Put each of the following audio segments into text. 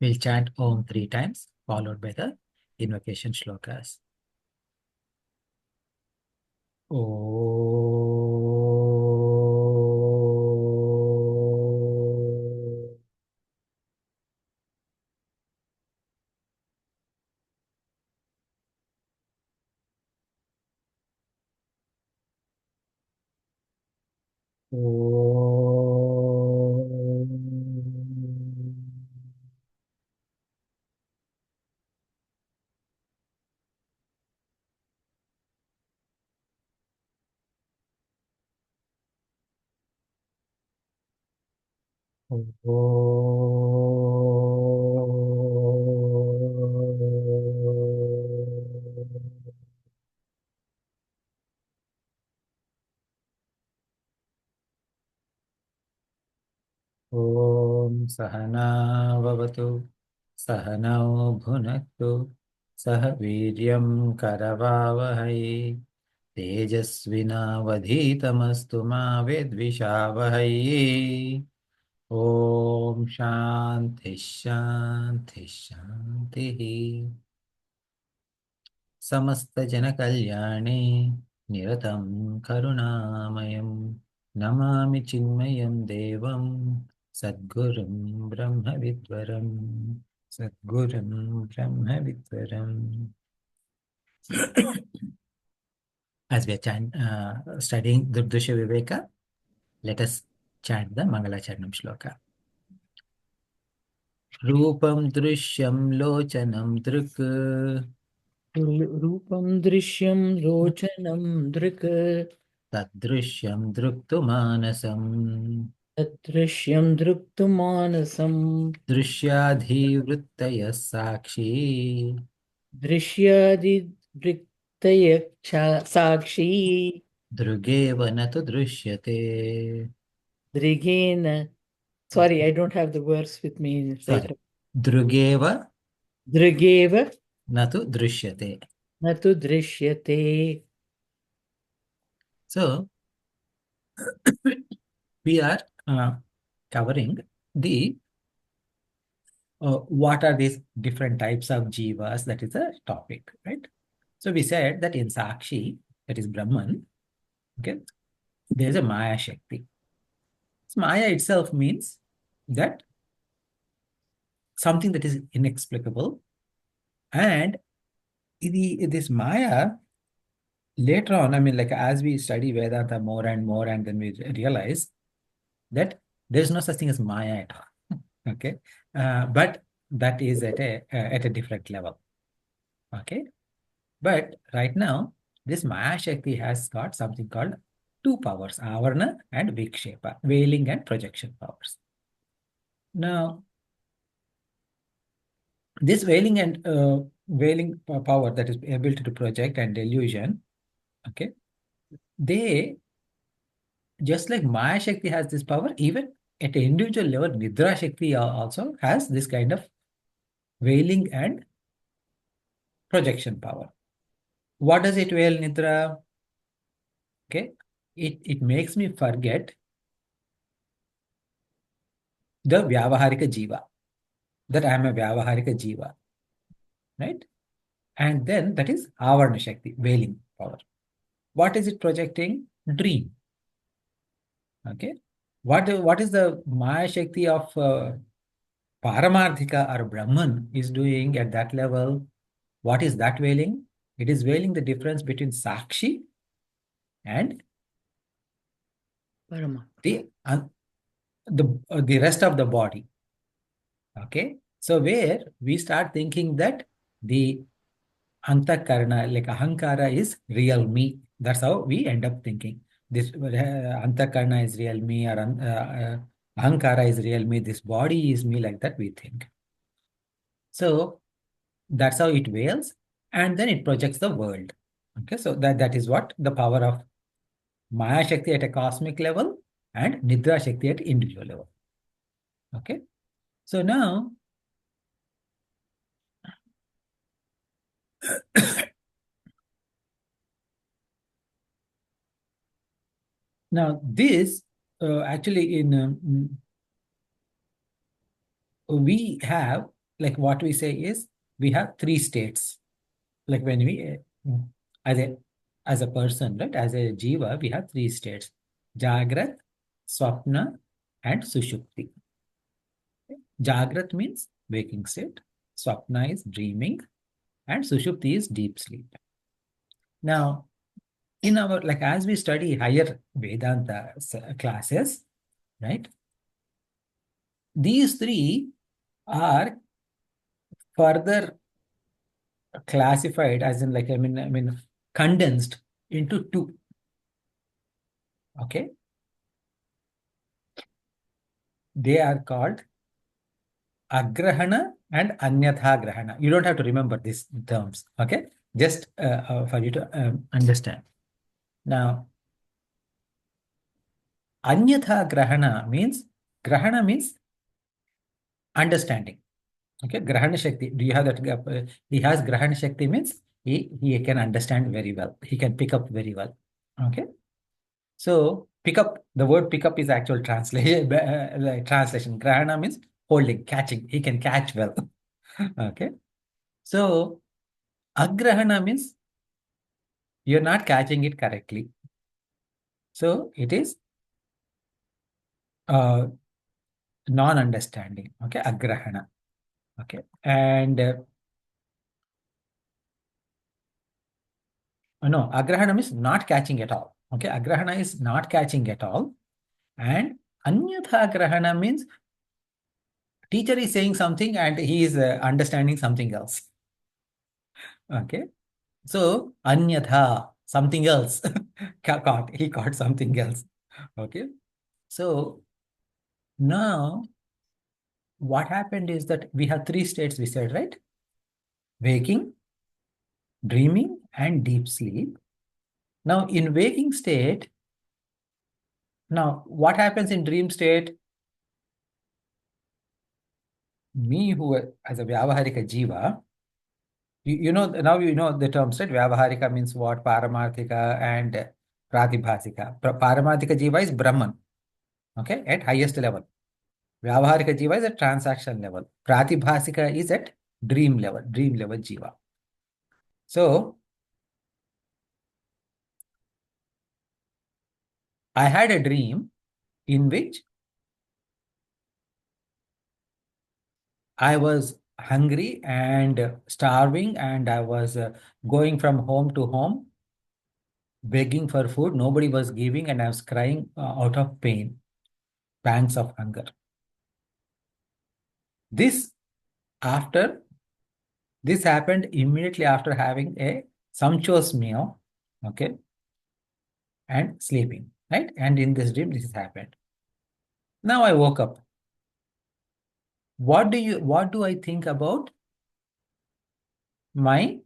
We'll chant Om 3 times, followed by the invocation shlokas. Om Sahana Vavatu Sahanau Bhunaktu Sah Viryam Karavavahai Tejasvinavadhitamastu ma vedvishavahai. Om Shanti Shanti Shanti. Samasta Jana Kalyane Niratam Karunamayam Namami Chinmayam Devam Sadgurum Brahma Vidvaram Sadgurum Brahma Vidvaram. As we are studying Drg Drsya Viveka, let us chant the Mangala Charanam Shloka. Rupam Drishyam Lochanam Drik Rupam Drishyam Lochanam Drik Tadrishyam Druktu Manasam Drishyam Druktu Manasam Drishyadhivrittaya Sakshi Drishyadi Vrittaya Sakshi Drugeva Natu Drishyate. Drigena. Sorry, I don't have the verse with me right Sorry. now. Drugeva Drigeva Natu Drishyate. Natu Drishyate. So, we are covering the what are these different types of jivas, that is a topic, right? So we said that in Sakshi, that is Brahman, okay, there is a Maya Shakti. So Maya itself means that something that is inexplicable, and this Maya, later on, I mean, like as we study Vedanta more and more, and then we realize that there is no such thing as Maya at all, okay? But that is at a different level, okay? But right now, this Maya Shakti has got something called two powers, Avarna and Vikshepa, veiling and projection powers. Now, this veiling power, that is ability to project and delusion, okay, they, just like Maya Shakti has this power, even at an individual level, Nidra Shakti also has this kind of veiling and projection power. What does it veil, Nidra? Okay, it makes me forget the Vyavaharika Jiva, that I am a Vyavaharika Jiva, right? And then that is Avarna Shakti, veiling power. What is it projecting? Dream. Okay. What is the Maya Shakti of Paramarthika or Brahman is doing at that level? What is that veiling? It is veiling the difference between Sakshi and Parama. The rest of the body. Okay. So where we start thinking that the Antakarana, like Ahankara, is real me. That's how we end up thinking. This Antakarana is real me, or Ahankara is real me. This body is me, like that we think. So that's how it veils, and then it projects the world. Okay, so that is what the power of Maya Shakti at a cosmic level and Nidra Shakti at individual level. Okay, so now this actually in we have like what we say is we have three states. Like when we, as a as a person, right, as a jiva, we have three states: Jagrat, Swapna, and Sushupti. Jagrat means waking state, Swapna is dreaming, and Sushupti is deep sleep. Now, in our, like, as we study higher Vedanta classes, right, these three are further classified, as in, like, I mean condensed into two. Okay, they are called agrahana and anyatha grahana. You don't have to remember these terms. Okay, just for you to understand. Now, anyatha grahana means understanding. Okay, grahana shakti. Do you have that? He has grahana shakti means he can understand very well. He can pick up very well. Okay. So pick up, the word pick up is actual translation. Like translation. Grahana means holding, catching. He can catch well. Okay. So agrahana means you're not catching it correctly. So it is uh, non-understanding. Okay, agrahana. Okay, and no, agrahana means not catching at all. Okay, agrahana is not catching at all, and anyatha grahana means teacher is saying something and he is understanding something else. Okay. So, anyatha, something else. Caught. He caught something else. Okay. So, now what happened is that we have three states, we said, right? Waking, dreaming, and deep sleep. Now, in waking state, now what happens in dream state? Me, who as a Vyavaharika Jiva, you know, now you know the terms, right? Vyavaharika means what? Paramarthika and Pratibhasika. Paramarthika Jiva is Brahman, okay, at highest level. Vyavaharika Jiva is at transaction level. Pratibhasika is at dream level Jiva. So, I had a dream in which I was hungry and starving, and I was going from home to home, begging for food. Nobody was giving, and I was crying out of pain, pangs of hunger. This after this happened immediately after having a sumptuous meal, okay, and sleeping, right? And in this dream, this has happened. Now I woke up. What do I think about my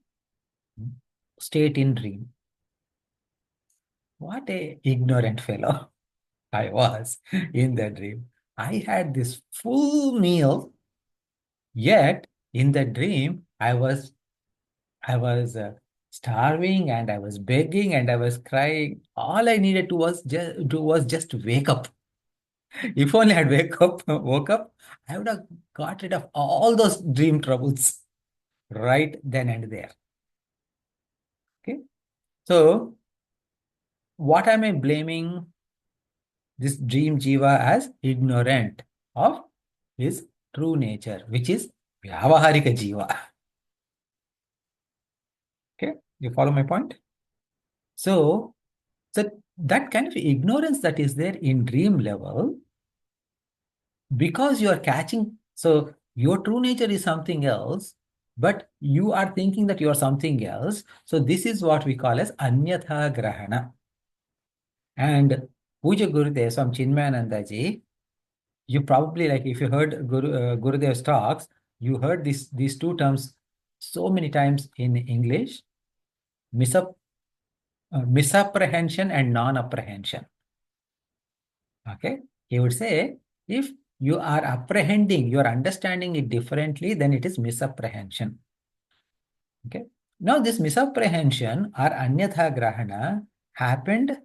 state in dream? What a ignorant fellow I was in the dream. I had this full meal, yet in the dream I was starving and I was begging and I was crying. All I needed to was just wake up. If only I'd woke up, I would have got rid of all those dream troubles right then and there. Okay. So what am I blaming this dream jiva as? Ignorant of his true nature, which is Vyavaharika jiva. Okay. You follow my point? So, so that kind of ignorance that is there in dream level, because you are catching, so your true nature is something else, but you are thinking that you are something else. So this is what we call as anyatha grahana. And Puja Gurudev, Swam Chinmayananda ji, you probably, like, if you heard Gurudev's talks, you heard these two terms so many times in English: misapprehension and non-apprehension. Okay, he would say, if you are apprehending, you are understanding it differently, then it is misapprehension. Okay, now this misapprehension or anyatha grahana happened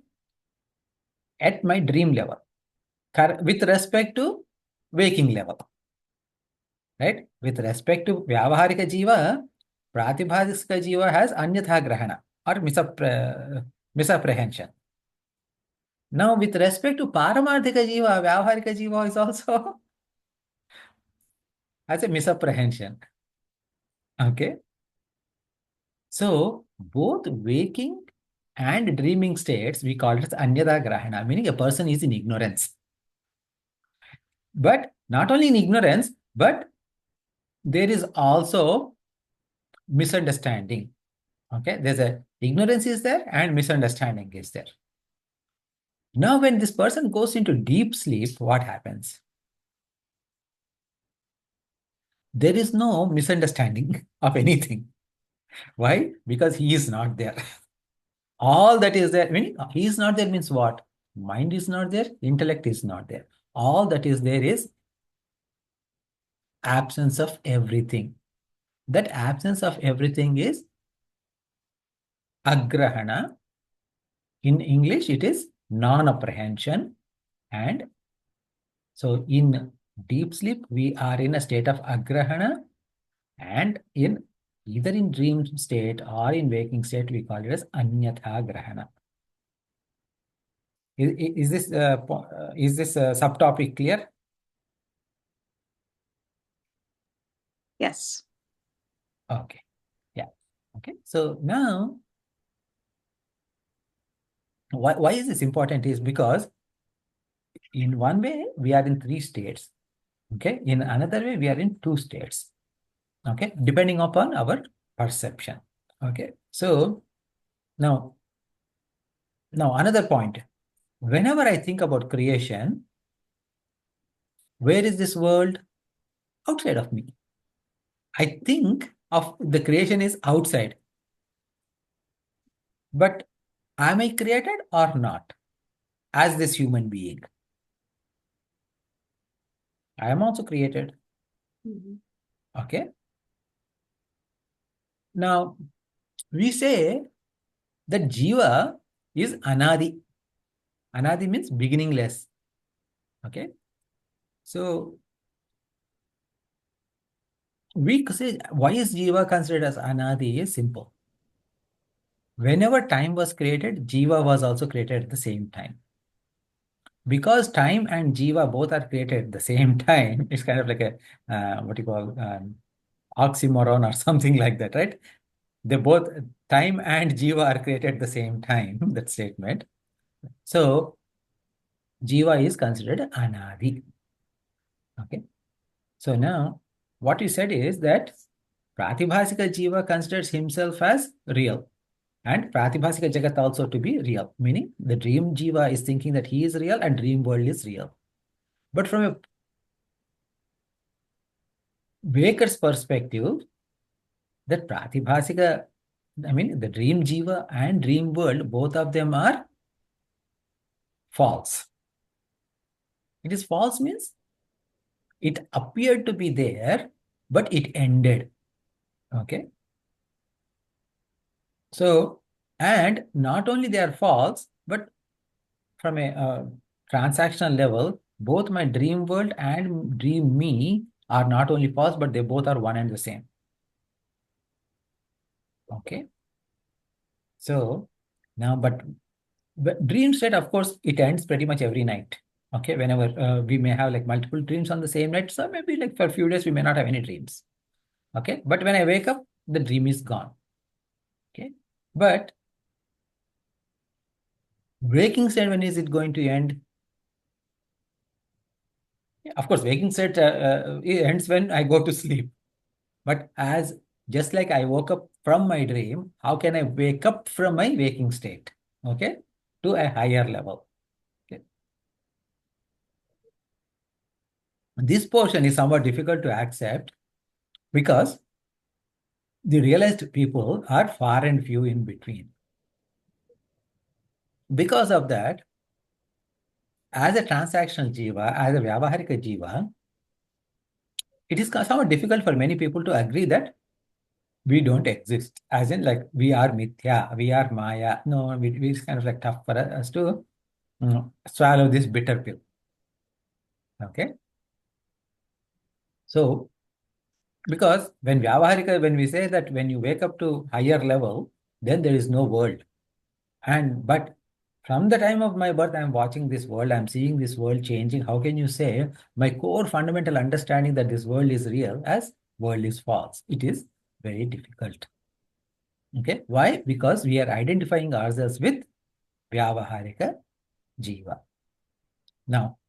at my dream level with respect to waking level. right? With respect to Vyavaharika Jiva, Pratibhasika Jiva has Anyatha Grahana or misapprehension. Now, with respect to Paramarthika Jiva, Vyavaharika Jiva is also has a misapprehension. Okay. So, both waking and dreaming states, we call it as Anyatha Grahana, meaning a person is in ignorance. But not only in ignorance, but there is also misunderstanding. Okay, there's a ignorance is there and misunderstanding is there. Now, when this person goes into deep sleep, what happens? There is no misunderstanding of anything. Why? Because he is not there. All that is there, meaning he is not there means what? Mind is not there, intellect is not there. All that is there is absence of everything. That absence of everything is agrahana. In English, it is non-apprehension. And so in deep sleep, we are in a state of agrahana, and in either in dream state or in waking state, we call it as anyatha grahana. Is this subtopic clear? Yes. Okay. Yeah. Okay. So now, why is this important is because in one way, we are in 3 states. Okay. In another way, we are in 2 states. Okay. Depending upon our perception. Okay. So now another point. Whenever I think about creation, where is this world? Outside of me. I think of the creation is outside. But am I created or not as this human being? I am also created. Okay. Now, we say that Jiva is Anadi. Anadi means beginningless. Okay. So, we say, why is Jiva considered as Anadi is simple. Whenever time was created, Jiva was also created at the same time. Because time and Jiva both are created at the same time, it's kind of like a, what you call, oxymoron or something like that, right? They both, time and Jiva are created at the same time, that statement. So, Jiva is considered Anadi. Okay. So now, what you said is that Pratibhasika Jiva considers himself as real. And Pratibhasika Jagat also to be real. Meaning, the dream Jiva is thinking that he is real and dream world is real. But from a Waker's perspective, that Pratibhasika, I mean, the dream Jiva and dream world, both of them are false. It is false means it appeared to be there, but it ended. Okay. So, and not only they are false, but from a transactional level, both my dream world and dream me are not only false, but they both are one and the same. Okay. So now, but dream state, of course, it ends pretty much every night. Okay. Whenever we may have like multiple dreams on the same night. So maybe like for a few days, we may not have any dreams. Okay. But when I wake up, the dream is gone. Okay. But waking state, when is it going to end? Of course, waking state it ends when I go to sleep. But as just like I woke up from my dream, how can I wake up from my waking state? Okay, to a higher level. Okay. This portion is somewhat difficult to accept because the realized people are far and few in between. Because of that, as a transactional jiva, as a vyavaharika jiva, it is somewhat difficult for many people to agree that we don't exist, as in like we are mithya, we are maya. No, it's kind of like tough for us to swallow this bitter pill. Okay. So Because when Vyavaharika, when we say that when you wake up to higher level, then there is no world. But from the time of my birth, I'm watching this world, I'm seeing this world changing. How can you say my core fundamental understanding that this world is real as world is false? It is very difficult. Okay. Why? Because we are identifying ourselves with Vyavaharika Jiva. Now,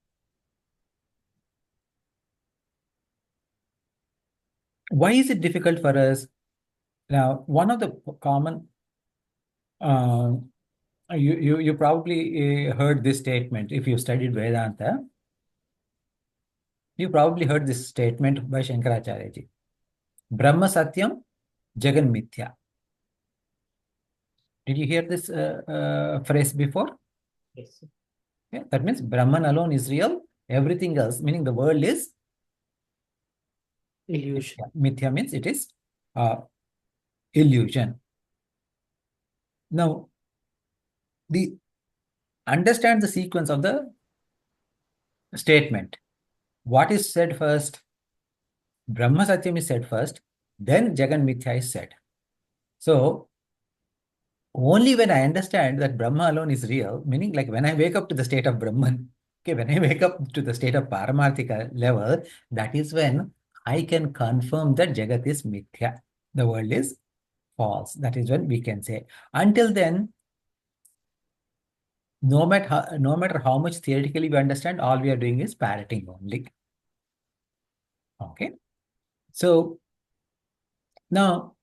why is it difficult for us? Now, one of the common, uh, you probably heard this statement if you studied Vedanta. You probably heard this statement by Shankaracharya ji. Brahma Satyam, Jagan Mithya. Did you hear this phrase before? Yes. Yeah, that means Brahman alone is real. Everything else, meaning the world is Illusion. mithya. Mithya means it is uh, illusion. Now, the understand the sequence of the statement. What is said first? Brahma Satyam is said first, then Jagan Mithya is said. So, only when I understand that Brahma alone is real, meaning like when I wake up to the state of Brahman, okay, when I wake up to the state of Paramarthika level, that is when I can confirm that Jagat is Mithya. The world is false. That is when we can say. Until then, no matter how much theoretically we understand, all we are doing is parroting only. Okay. So now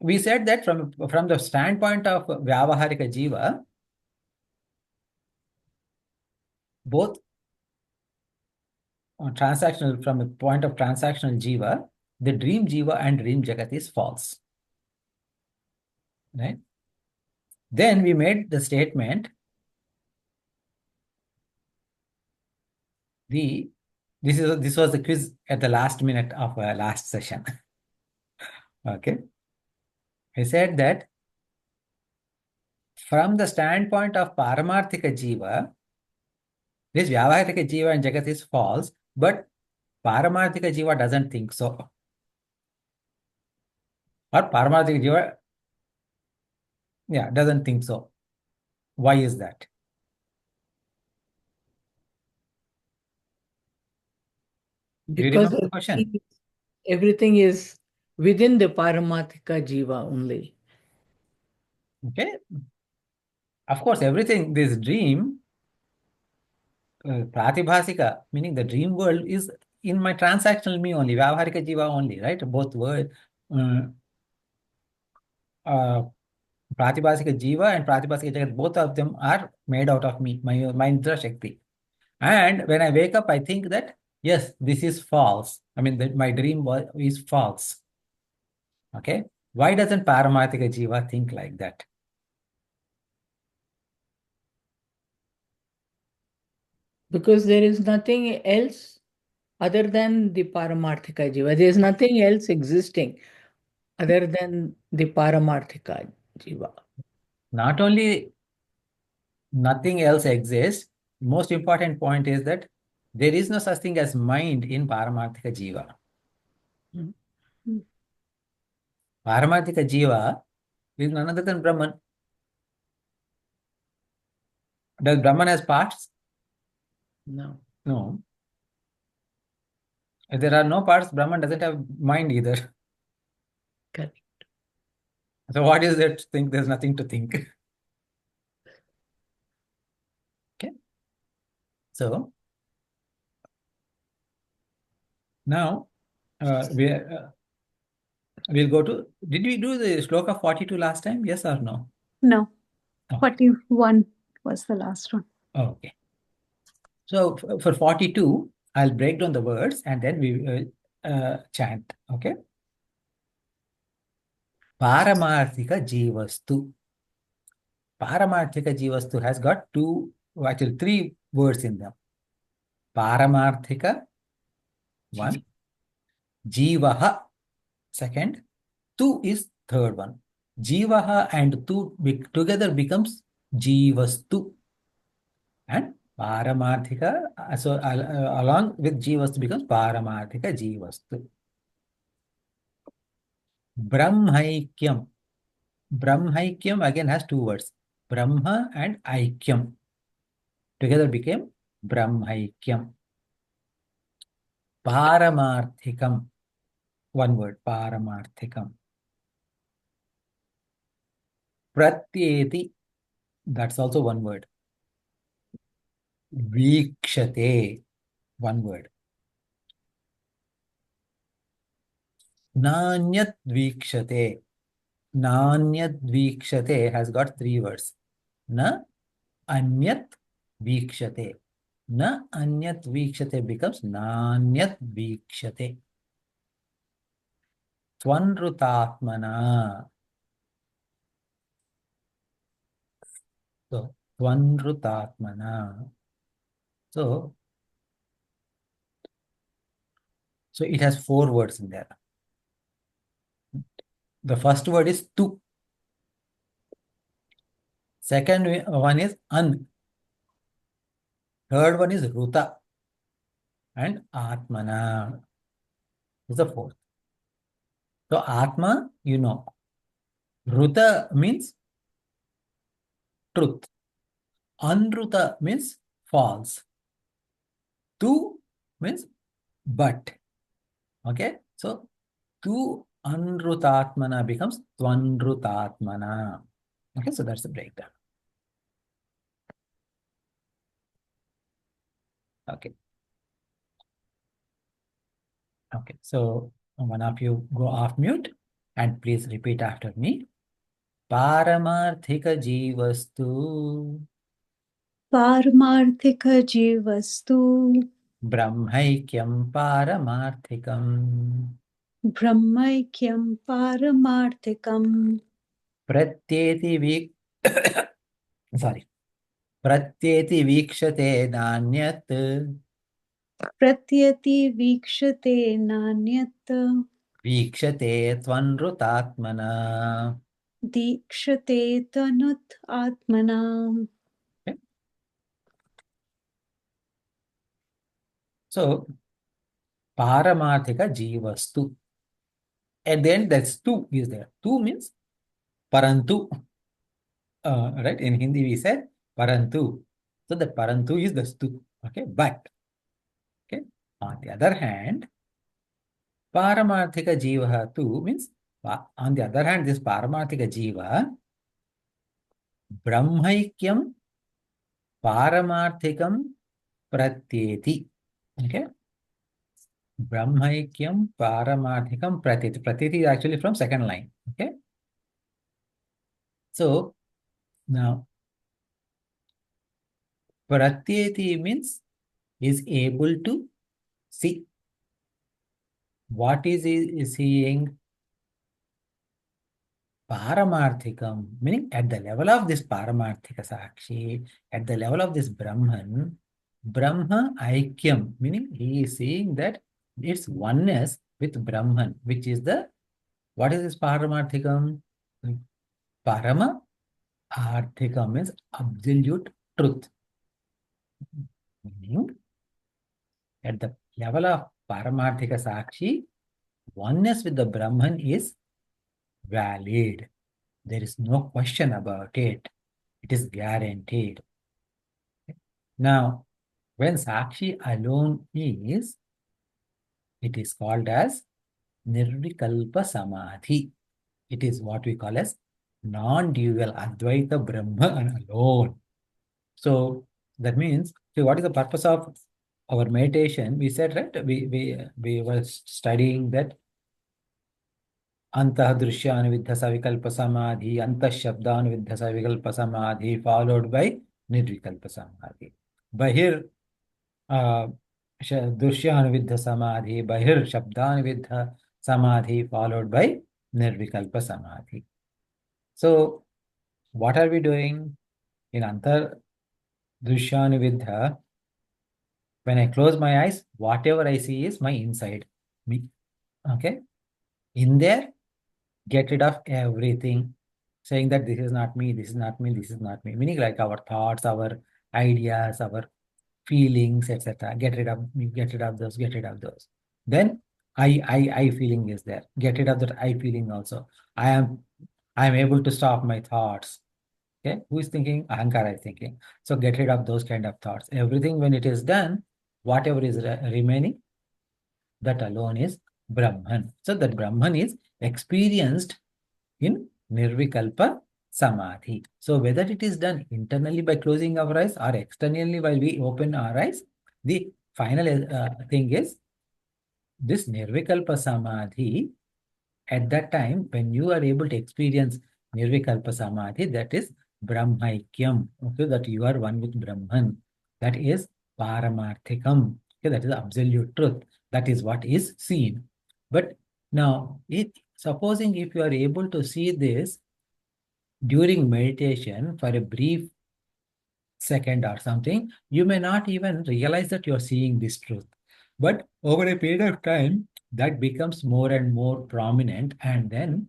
we said that from the standpoint of Vyavaharika Jiva, both transactional, from a point of transactional Jiva, the dream Jiva and dream Jagat is false. Right? Then we made the statement, this was the quiz at the last minute of last session. Okay. I said that from the standpoint of Paramarthika Jiva, this Vyavaharika Jiva and Jagat is false, but Paramarthika Jiva doesn't think so. Or Paramarthika Jiva, yeah, doesn't think so. Why is that? Do you Because remember the question? everything is within the Paramarthika Jiva only. Okay. Of course, everything, this dream, Pratibhasika, meaning the dream world is in my transactional me only, Vyavaharika Jiva only, right? Both word, uh, uh, Pratibhasika Jiva and Pratibhasika Jagat, both of them are made out of me, my Indra Shakti. And when I wake up, I think that, yes, this is false. I mean, that my dream is false. Okay. Why doesn't Paramarthika Jiva think like that? Because there is nothing else other than the Paramarthika Jiva. There is nothing else existing other than the Paramarthika Jiva. Not only nothing else exists, most important point is that there is no such thing as mind in Paramarthika Jiva. Mm. Paramarthika Jiva is none other than Brahman. Does Brahman has parts? No. No. If there are no parts, Brahman doesn't have mind either. Correct. So what is it? Think there's nothing to think. Okay. So now we'll go to. Did we do the shloka 42 last time? Yes or no? No, Oh, 41 was the last one. okay. So for 42, I'll break down the words and then we will chant. Okay. Paramarthika Jivastu. Paramarthika Jivastu has got actually three words in them. Paramarthika, one. Jivaha, second. Tu is third one. Jivaha and tu together becomes Jivastu. And Paramarthika, so along with Jivastu becomes Paramarthika Jivastu. Brahmaikyam. Brahmaikyam again has two words, Brahma and Aikyam. Together became Brahmaikyam. Paramarthikam. One word, Paramarthikam. Pratyeti. That's also one word. Vikshate. One word. Nanyat Vikshate. Nanyat Vikshate has got three words. Na Anyat Vikshate. Na Anyat Vikshate becomes Nanyat Vikshate. Tvanrutatmana. So, Tvanrutatmana. So it has four words in there. The first word is tu. Second one is an. Third one is ruta. And atmana is the fourth. So atma, you know. Ruta means truth. Anruta means false. Tu means but. Okay. So tu anrutatmana becomes tvanrutatmana. Okay. So that's the breakdown. Okay. Okay. So one of you go off mute and please repeat after me. Paramarthika jivastu पारमार्थिकजीवस्तु brahmaikyam paramarthikam ब्रह्मैक्यं पारमार्थिकं pratyeti sorry pratyeti vikshate nanyat प्रत्यति वीक्षते नान्यत् vikshate tvanrutatmana. दीक्षते तनुत् आत्मना. Okay. So paramarthika jivastu. And then that's tu is there. Tu means parantu. Right? In Hindi we said parantu. So the parantu is the stu. Okay, but okay. On the other hand, paramarthika jiva tu means on the other hand, this paramarthika jiva brahmaikyam paramarthikam pratyeti. Okay. Brahmaikyam paramarthikam pratyeti. Pratyeti is actually from second line. Okay. So now pratyeti means is able to see. What is he seeing? Paramarthikam, meaning at the level of this Paramarthika Sakshi, at the level of this Brahman, Brahma Aikyam, meaning he is seeing that it's oneness with Brahman, which is what is this Paramarthikam? Parama Arthikam means absolute truth. Meaning, at the level of Paramarthika Sakshi, oneness with the Brahman is valid. There is no question about it. It is guaranteed. Now, when Sakshi alone is, it is called as Nirvikalpa Samadhi. It is what we call as non-dual Advaita Brahma alone. So that means, see, what is the purpose of our meditation? We said, right? We were studying that Antah Drishyanuviddha Savikalpa Samadhi, Antah Shabdanuviddha Savikalpa Samadhi, followed by Nirvikalpa Samadhi. Bahir Drishyanuviddha Samadhi, Bahir Shabdanuviddha Samadhi, followed by Nirvikalpa Samadhi. So, what are we doing? In Antah Drishyanuviddha, when I close my eyes, whatever I see is my inside me. Okay? In there, get rid of everything, saying that this is not me, this is not me, this is not me. Meaning like our thoughts, our ideas, our feelings, etc. Get rid of those, get rid of those. Then I feeling is there. Get rid of that I feeling also. I am able to stop my thoughts. Okay, who is thinking? Ahankara is thinking. So get rid of those kind of thoughts. Everything when it is done, whatever is remaining, that alone is Brahman. So that Brahman is experienced in Nirvikalpa Samadhi. So whether it is done internally by closing our eyes or externally while we open our eyes, the final thing is this Nirvikalpa Samadhi. At that time, when you are able to experience Nirvikalpa Samadhi, that is Brahmaikyam. Okay, that you are one with Brahman. That is Paramarthikam. Okay, that is absolute truth. That is what is seen. But now, supposing if you are able to see this during meditation for a brief second or something, you may not even realize that you are seeing this truth. But over a period of time, that becomes more and more prominent, and then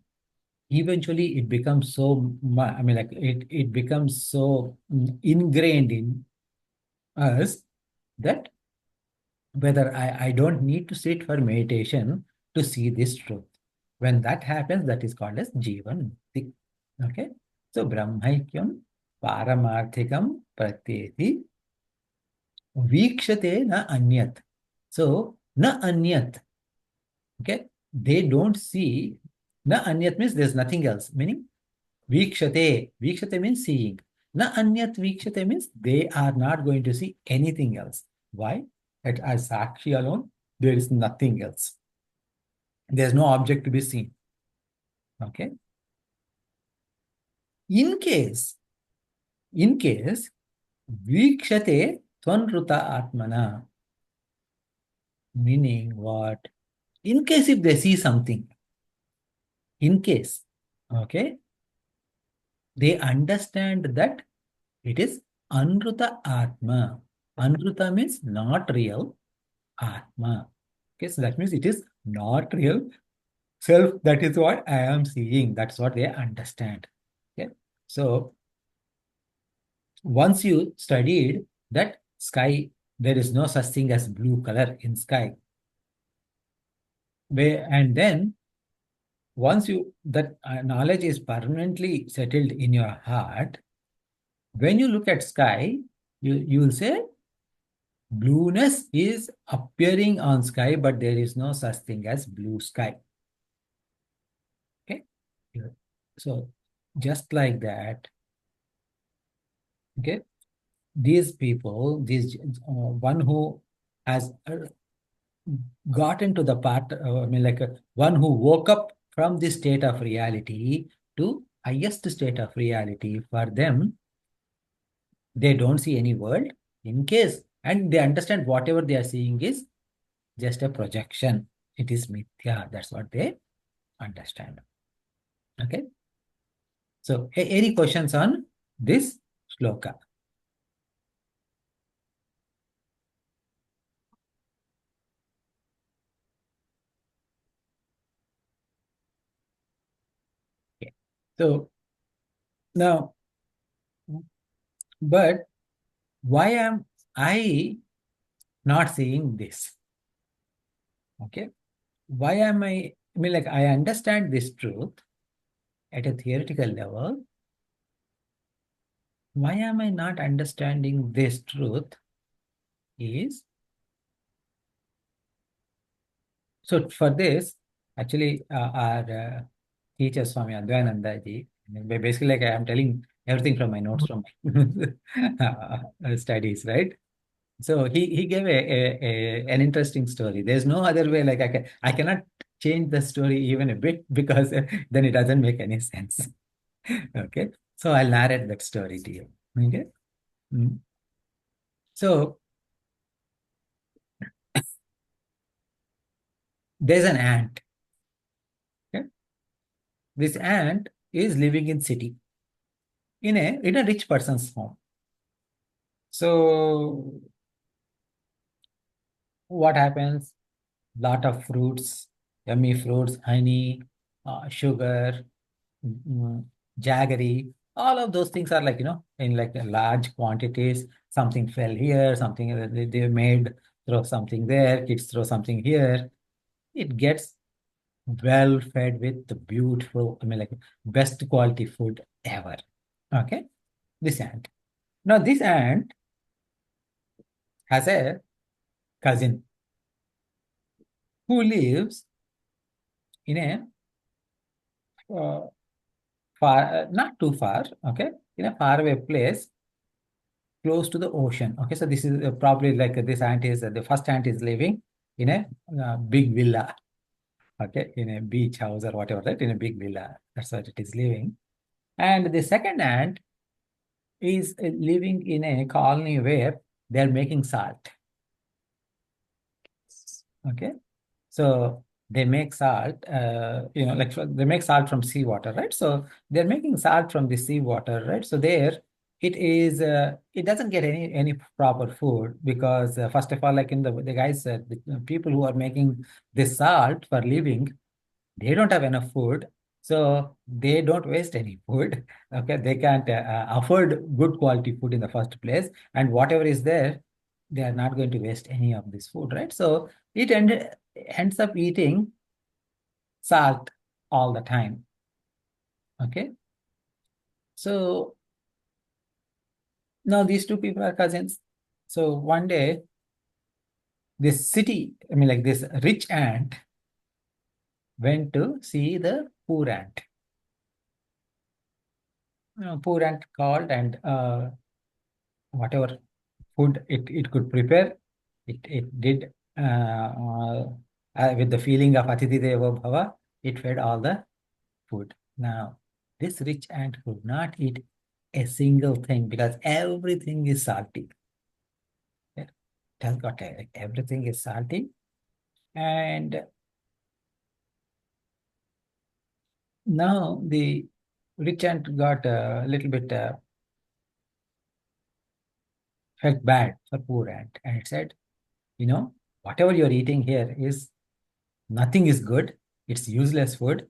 eventually it becomes so it becomes so ingrained in us that whether I don't need to sit for meditation to see this truth. When that happens, that is called as Jivan Mukti. Okay, so Brahmaikyam Paramarthikam Pratyeti Vikshate na Anyat. So na Anyat. Okay, they don't see. Na Anyat means there's nothing else, meaning Vikshate. Vikshate means seeing. Na anyat vikshate means they are not going to see anything else. Why? As Sakshi alone, there is nothing else. There's no object to be seen. Okay. In case, vikshate tvanruta atmana, meaning what? In case if they see something, in case, okay, they understand that it is Anruta Atma. Anruta means not real Atma. Okay, so that means it is not real self. That is what I am seeing. That's what they understand. Okay, so once you studied that sky, there is no such thing as blue color in sky. And then once that knowledge is permanently settled in your heart, when you look at sky, you will say blueness is appearing on sky, but there is no such thing as blue sky. Okay. So just like that, okay, these people, one who has gotten to the part, one who woke up from this state of reality to highest state of reality, for them, they don't see any world in case, and they understand whatever they are seeing is just a projection. It is mithya. That's what they understand. Okay. So any questions on this shloka? Okay. So now, but why am I not seeing this? Okay. Why am I understand this truth at a theoretical level. Why am I not understanding this truth is, so for this, actually, our teacher, Swami Advayananda ji, basically, like I am telling everything from my notes from my studies, right? So he gave an interesting story. There's no other way, like I cannot change the story even a bit because then it doesn't make any sense. Okay. So I'll narrate that story to you. Okay. So there's an ant. Okay. This ant is living in city in a rich person's home. So what happens? Lot of fruits, yummy fruits, honey, sugar, jaggery, All of those things are like, in like large quantities. Something fell here, something they made, throw something there, kids throw something here. It gets well fed with the beautiful, like best quality food ever. Okay, this ant. Now this ant has a cousin who lives in a uh, far, not too far, okay, in a faraway place close to the ocean. Okay, so this is probably like this ant is the first ant is living in a big villa. Okay, in a beach house or whatever, right? In a big villa. That's what it is living. And the second ant is living in a colony where they're making salt. Okay, so they make salt, like they make salt from seawater, right? So they're making salt from the seawater, right? So there it is, it doesn't get any proper food because first of all, like in the guys, the people who are making this salt for living, they don't have enough food, so they don't waste any food. Okay, they can't afford good quality food in the first place, and whatever is there, they are not going to waste any of this food, right? So it ends up eating salt all the time. Okay, so now these two people are cousins. So one day, this city, like this rich ant went to see the poor ant. Poor ant called, and whatever food it could prepare, it did, with the feeling of Atiti Devo Bhava, it fed all the food. Now, this rich ant could not eat a single thing because everything is salty. Yeah, tell God, everything is salty. And now the rich ant got a little bit felt bad for poor ant, and it said, whatever you're eating here is nothing is good. It's useless food.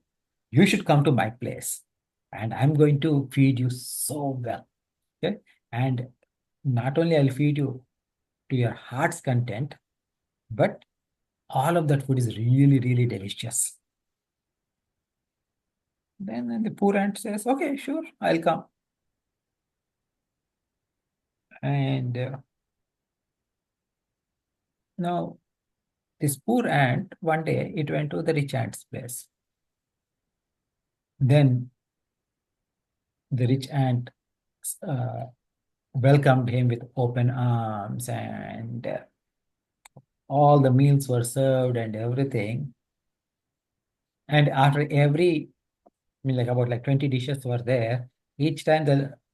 You should come to my place and I'm going to feed you so well. Okay. And not only I'll feed you to your heart's content, but all of that food is really, really delicious. Then the poor ant says, okay, sure, I'll come. And now this poor ant, one day it went to the rich ant's place. Then the rich ant uh, welcomed him with open arms, and all the meals were served and everything. And after every, like about like 20 dishes were there, each time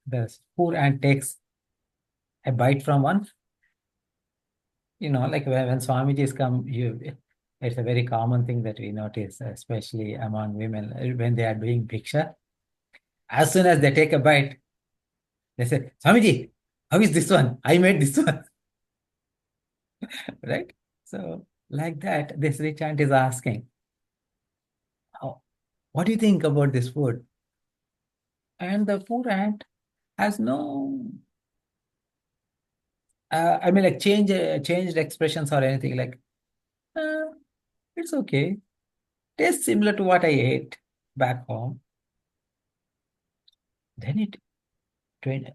the poor ant takes a bite from one, like when Swamiji's come, it's a very common thing that we notice, especially among women, when they are doing bhiksha. As soon as they take a bite, they say, Swamiji, how is this one? I made this one. Right? So, like that, this rich ant is asking, "Oh, what do you think about this food?" And the poor ant has no, like changed expressions or anything. Like, uh, it's okay. Tastes similar to what I ate back home. Then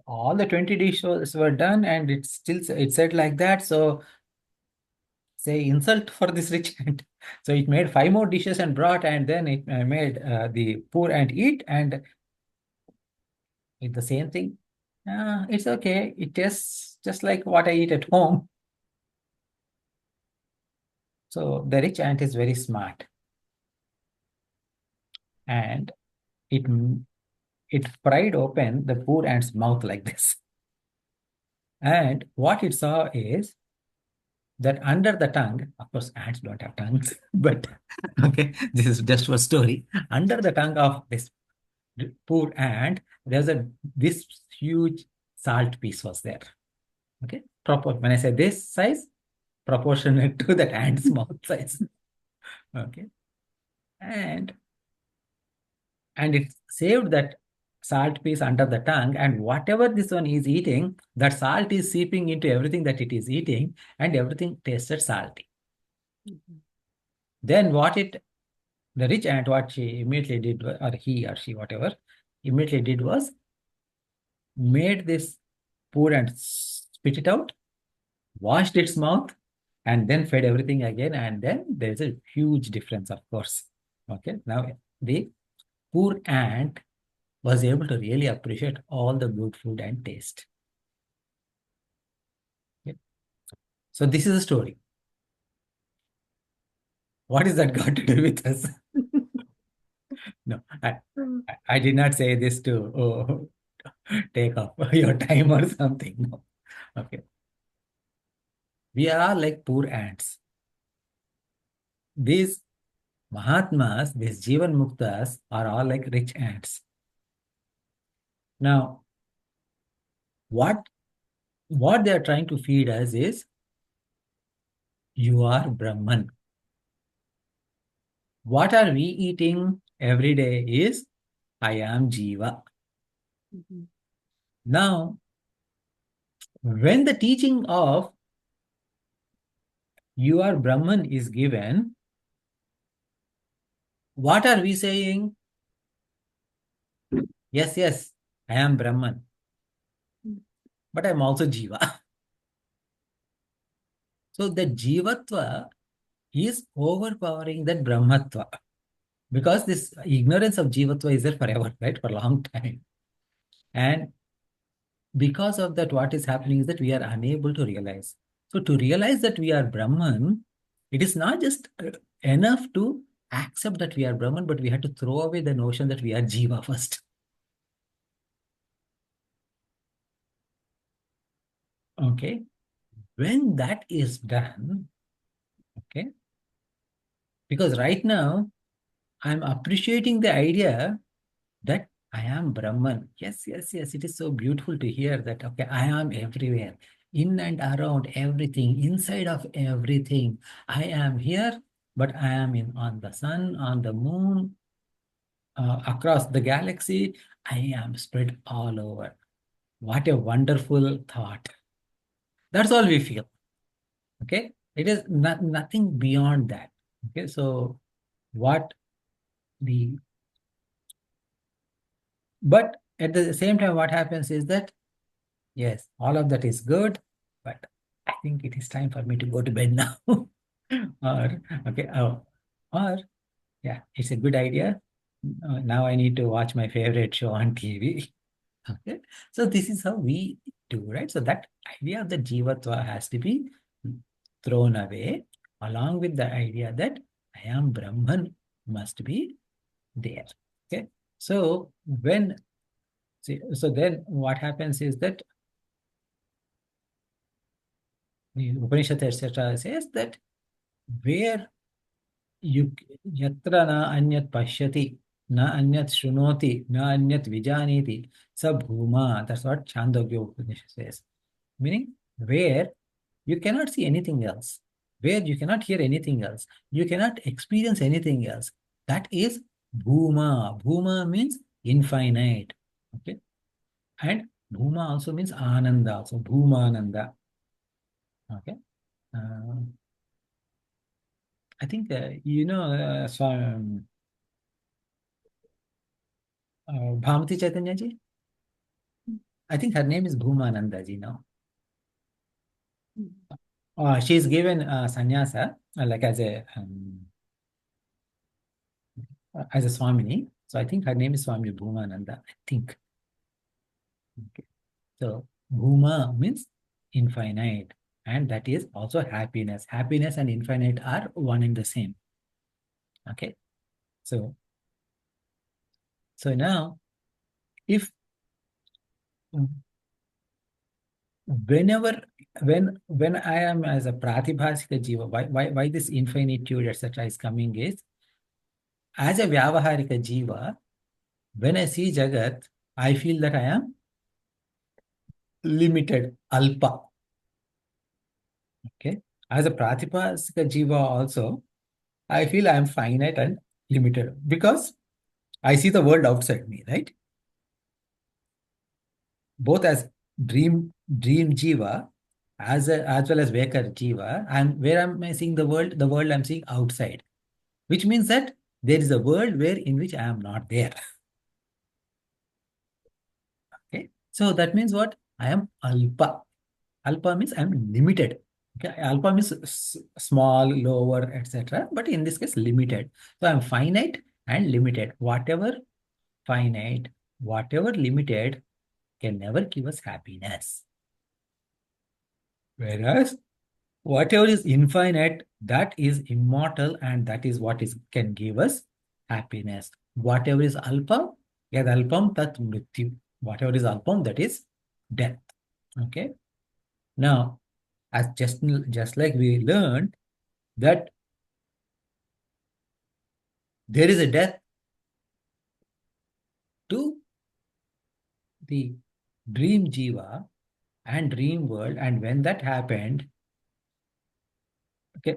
all the 20 dishes were done, and it said like that. So say insult for this rich ant. So it made 5 more dishes and brought, and then it made the poor ant eat, and it's the same thing. It's okay. It tastes just like what I eat at home. So the rich ant is very smart, and it it pried open the poor ant's mouth like this. And what it saw is that under the tongue, of course, ants don't have tongues, but okay, this is just for story. Under the tongue of this poor ant, there's this huge salt piece was there. Okay, proper. When I say this size, proportionate to that ant's mouth size. Okay, and it saved that salt piece under the tongue, and whatever this one is eating, that salt is seeping into everything that it is eating, and everything tasted salty. Then the rich ant, what she immediately did, or he or she, whatever, immediately did was made this food and spit it out, washed its mouth, and then fed everything again. And then there's a huge difference, of course. Okay, now the poor ant was able to really appreciate all the good food and taste. Okay. So this is a story. What is that got to do with us? No, I did not say this to take off your time or something. No. Okay. We are all like poor ants. These Mahatmas, these Jivan Muktas are all like rich ants. Now, what they are trying to feed us is, you are Brahman. What are we eating every day is, I am Jiva. Now, when the teaching of you are Brahman is given, what are we saying? Yes, yes, I am Brahman, but I'm also Jiva. So the Jivatva is overpowering that Brahmatva, because this ignorance of Jivatva is there forever, right? For a long time. And because of that, what is happening is that we are unable to realize. So to realize that we are Brahman, it is not just enough to accept that we are Brahman, but we have to throw away the notion that we are Jiva first. Okay. When that is done, okay, because right now I'm appreciating the idea that I am Brahman. Yes, yes, yes. It is so beautiful to hear that, okay, I am everywhere, in and around everything, inside of everything. I am here, but I am on the sun, on the moon, across the galaxy. I am spread all over. What a wonderful thought. That's all we feel. Okay. It is nothing beyond that. Okay. So what the but at the same time, what happens is that, yes, all of that is good, but I think it is time for me to go to bed now. Or, okay, or, yeah, it's a good idea. Now I need to watch my favorite show on TV. Okay, so this is how we do, right? So that idea of the Jivatva has to be thrown away, along with the idea that I am Brahman must be there. Okay, so so then what happens is that the Upanishad, etc., says that where you yatra na anyat pashyati, na anyat shrunoti, na anyat vijaniti, sa bhuma. That's what Chandogya Upanishad says. Meaning, where you cannot see anything else, where you cannot hear anything else, you cannot experience anything else. That is bhuma. Bhuma means infinite. Okay. And bhuma also means ananda. So bhumananda. Okay. I think Bhamati Chaitanya ji. I think her name is Bhumananda ji now. She is given sannyasa like as a Swamini. So I think her name is Swami Bhumananda. I think. Okay. So Bhuma means infinite, and that is also happiness. Happiness and infinite are one and the same. Okay. So now, if when I am as a Pratibhasika Jiva, why this infinitude, etc., is coming is, as a Vyavaharika Jiva, when I see Jagat, I feel that I am limited, alpa. Okay. As a Pratibhasika Jiva also, I feel I am finite and limited because I see the world outside me, right? both as dream jiva as well as Vekar jiva. And where am I seeing the world? The world I'm seeing outside, which means that there is a world where in which I am not there. Okay, so that means what? I am alpa. Alpa means I'm limited. Okay, alpha means small, lower, etc. But in this case, limited. So I'm finite and limited. Whatever finite, whatever limited can never give us happiness. Whereas whatever is infinite, that is immortal, and that is what is can give us happiness. Whatever is alpam, yad alpam tat mrityu. Whatever is alpam, that is death. Okay. Now, as just like we learned that there is a death to the dream jiva and dream world, and when that happened, okay,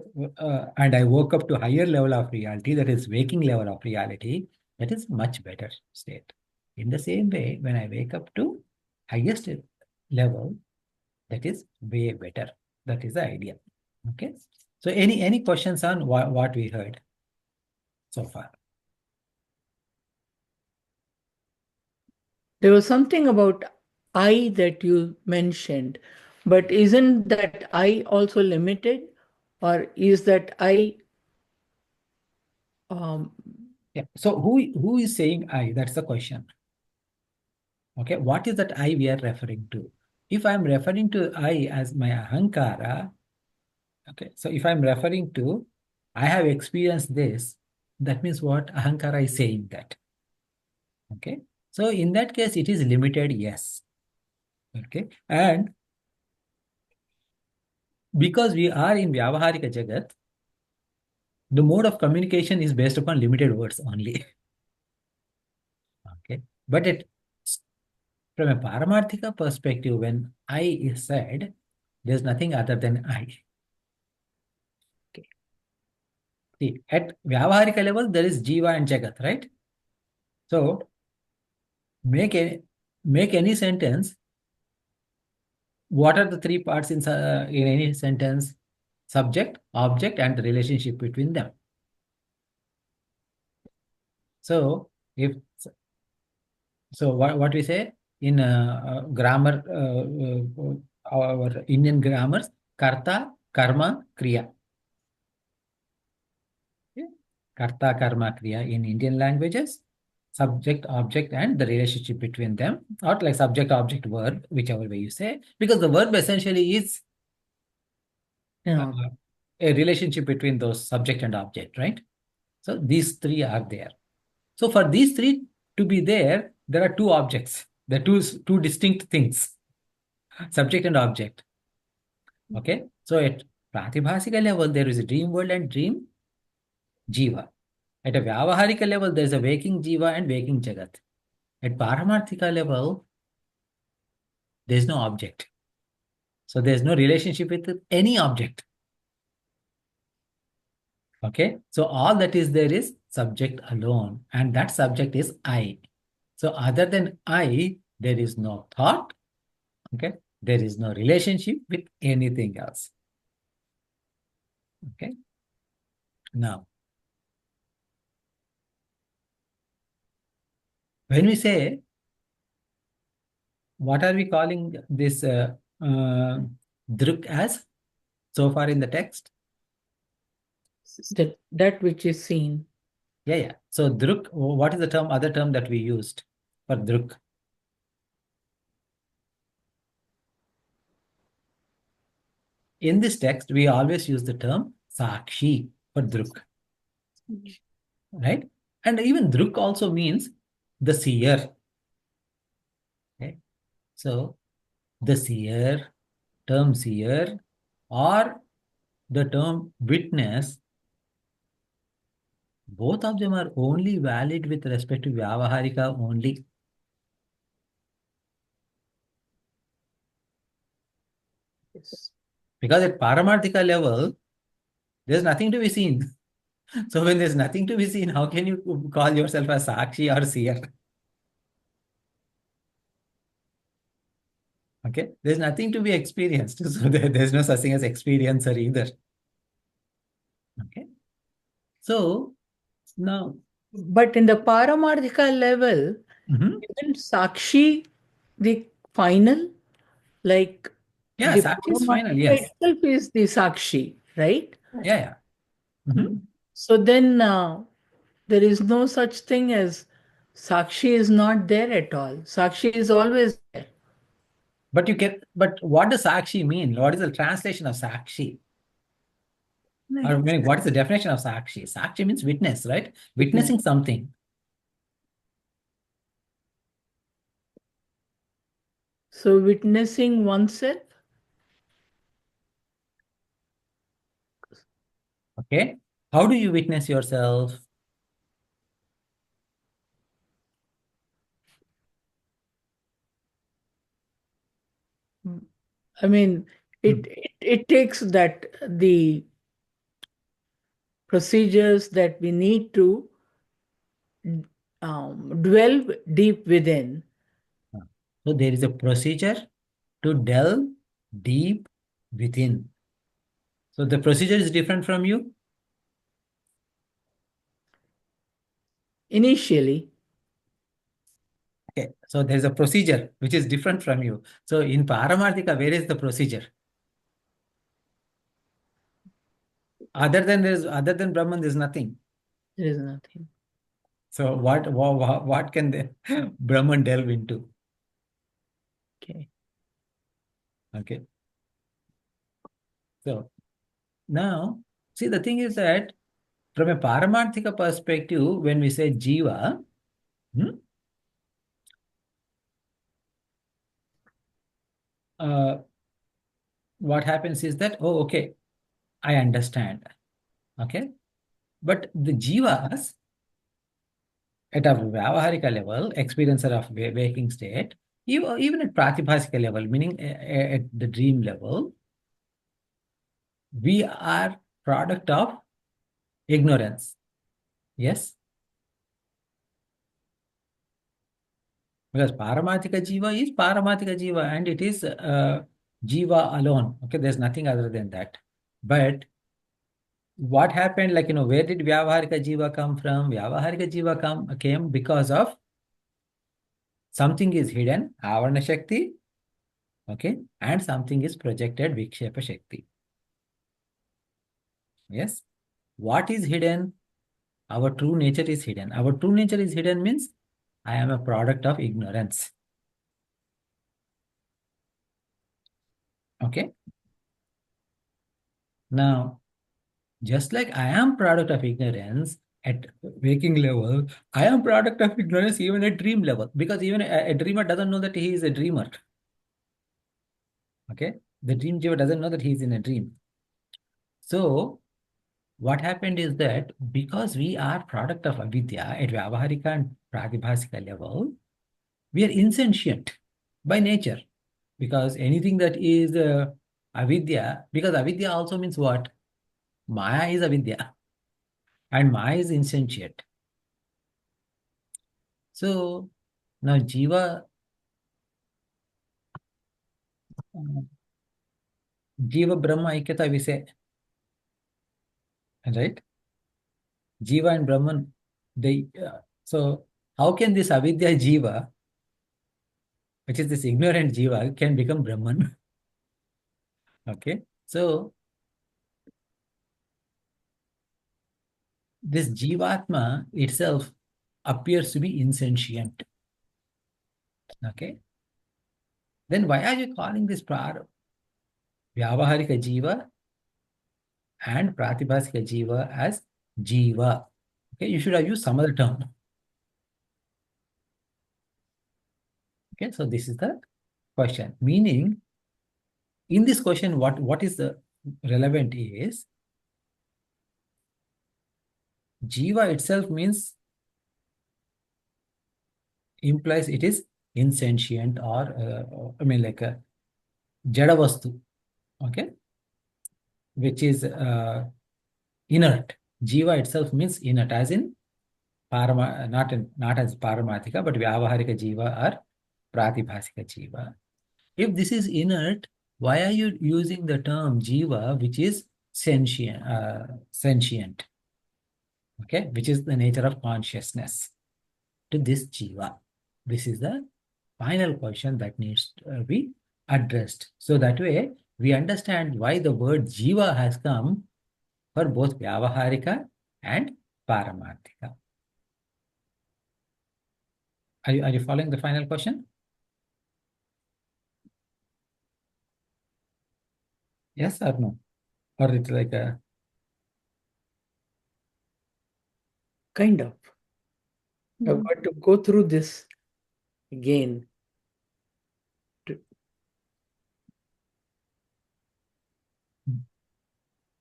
and I woke up to higher level of reality, that is waking level of reality, that is much better state. In the same way, when I wake up to highest level, that is way better. That is the idea. Okay. So any questions on what we heard so far? There was something about I that you mentioned, but isn't that I also limited, or is that I? Yeah. So who is saying I? That's the question. Okay. What is that I we are referring to? If I'm referring to I as my ahankara, okay. So if I'm referring to I have experienced this, that means what? Ahankara is saying that. Okay. So in that case, it is limited, yes. Okay. And because we are in Vyavaharika Jagat, the mode of communication is based upon limited words only. Okay. But from a Paramarthika perspective, when I is said, there's nothing other than I. Okay. See, at Vyavaharika level, there is Jiva and Jagat, right? So make any sentence. What are the three parts in any sentence? Subject, object, and the relationship between them. So if what we say in grammar, our Indian grammars, karta, karma, kriya. Okay? Karta, karma, kriya in Indian languages, subject, object, and the relationship between them, or like subject, object, verb, whichever way you say, because the verb essentially is Yeah. a relationship between those subject and object, right? So these three are there. So for these three to be there, there are two objects. There are two distinct things, subject and object. Okay. So at Pratibhasika level, there is a dream world and dream jiva. At a Vyavaharika level, there is a waking jiva and waking jagat. At Paramarthika level, there is no object. So there is no relationship with any object. Okay. So all that is there is subject alone, and that subject is I. So other than I, there is no thought. Okay. There is no relationship with anything else. Okay. Now, when we say, what are we calling this druk as so far in the text? That which is seen. Yeah, yeah. So druk, what is the term, other term that we used for druk? In this text, we always use the term sakshi for druk, right? And even druk also means the seer. Okay. So the seer, term seer, or the term witness, both of them are only valid with respect to Vyavaharika only. Yes. Because at Paramarthika level, there's nothing to be seen. So when there's nothing to be seen, how can you call yourself a Sakshi or seer? Okay, there's nothing to be experienced. So there's no such thing as experiencer either. Okay, so now, But in the Paramarthika level, mhm. isn't Sakshi the final? Like Yeah, the Sakshi is final. Paramarthika Yes. itself is the Sakshi, right? Yeah, yeah. Mhm. So then there is no such thing as Sakshi is not there at all. Sakshi is always there. But what does Sakshi mean? What is the translation of Sakshi? Like, Or meaning, what is the definition of Sakshi? Sakshi means witness, right? Witnessing something. So witnessing oneself. Okay. How do you witness yourself? I mean, it takes that the procedures that we need to dwell deep within. So there is a procedure to delve deep within. So the procedure is different from you. Initially, Okay. So there is a procedure which is different from you. So in Paramarthika, where is the procedure? Other than Brahman, there's nothing. there is nothing. So what can the Brahman delve into? Okay. Okay. So now, see, the thing is that from a Paramarthika perspective, when we say Jiva, hmm, uh, what happens is that, oh, okay, I understand. Okay. But the Jivas at a Vyavaharika level, experiencer of waking state, even at Pratibhasika level, meaning at the dream level, we are product of ignorance. Yes. Because Paramathika Jiva is Paramathika Jiva and it is Jiva alone. Okay, there's nothing other than that. But what happened, like, where did Vyavaharika Jiva come from? Vyavaharika Jiva came because of something is hidden, Avarana Shakti, okay, and something is projected, Vikshepa Shakti. Yes. What is hidden? Our true nature is hidden. Our true nature is hidden means I am a product of ignorance. Okay. Now, just like I am product of ignorance at waking level, I am product of ignorance even at dream level, because even a dreamer doesn't know that he is a dreamer. Okay. The dream jiva doesn't know that he is in a dream. So what happened is that because we are product of avidya at Vyavaharika and Pratibhasika level, we are insentient by nature. Because anything that is avidya, because avidya also means what? Maya is avidya and Maya is insentient. So now Jiva Brahma Aikyata we say, right? Jiva and Brahman, so how can this avidya Jiva, which is this ignorant Jiva, can become Brahman? Okay, so this Jivatma itself appears to be insentient. Okay, then why are you calling this Vyavaharika Jiva and Pratibhasika Jiva as Jiva? Okay, you should have used some other term. Okay, so this is the question. Meaning, in this question, what is the relevant is Jiva itself means implies it is insentient or I mean like a jada vastu, okay, which is inert. Jiva itself means inert, as in not as Paramathika, but Vyavaharika Jiva or Pratibhasika Jiva. If this is inert, why are you using the term jiva, which is sentient, okay, which is the nature of consciousness, to this jiva? This is the final question that needs to be addressed. So that way, we understand why the word jiva has come for both vyavaharika and paramarthika. Are you following the final question? Yes or no? Or it's like a... Kind of. I've got to go through this again.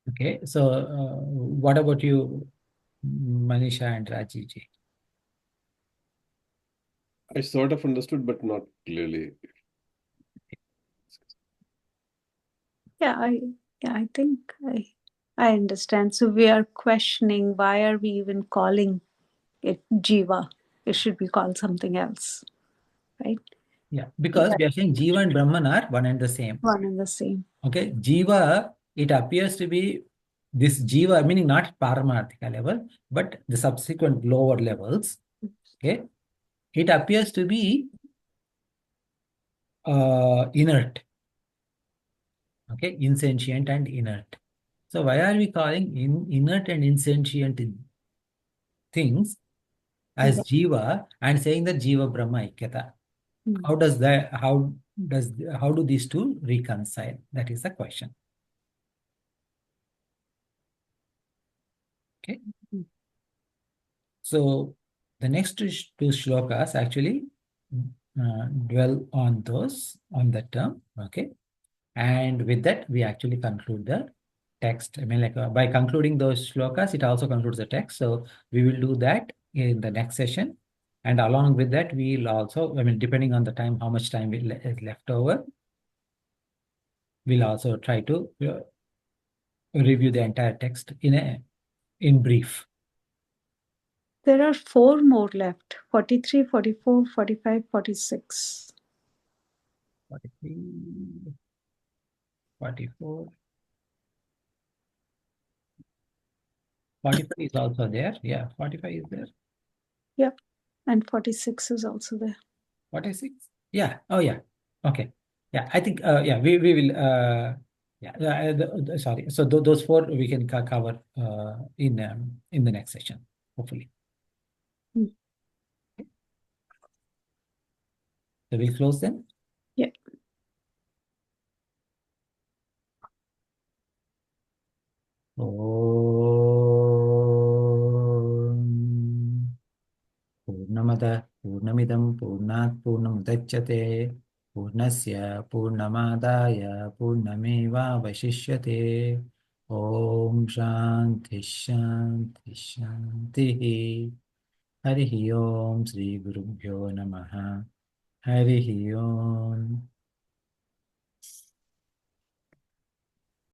Okay, so what about you, Manisha and Rajiji? I sort of understood, but not clearly. I think I understand. So we are questioning, why are we even calling it Jiva? It should be called something else, right? Yeah, because we are saying Jiva and Brahman are one and the same. One and the same. Okay, Jiva, it appears to be this Jiva, meaning not Paramarthika level, but the subsequent lower levels. Okay, it appears to be inert. Okay, insentient and inert. So why are we calling inert and insentient things as Jiva and saying that Jiva Brahma Ikyata? How does that, how do these two reconcile? That is the question. Okay. So the next two shlokas actually dwell on that term. Okay. And with that, we actually conclude the text. I mean, like by concluding those shlokas, it also concludes the text. So we will do that in the next session. And along with that, we'll also, I mean, depending on the time, how much time is left over, we'll also try to review the entire text in brief. There are 4 more left: 43, 44, 45, 46. 43, 44. 45 is also there. Yeah, 45 is there. Yeah, and 46 is also there. 46? Yeah. Oh, yeah. Okay. Yeah, I think, yeah, we will, sorry. So those 4 we can cover in the next session, hopefully. So we close then? Yeah. पूर्णमदः पूर्णमिदं पूर्णात् पूर्णमुदच्यते पूर्णस्य पूर्णमादाय पूर्णमेवावशिष्यते ॐ शान्ति शान्ति शान्तिः हरिः ओं श्रीगुरुभ्यो नमः हरिः ओम्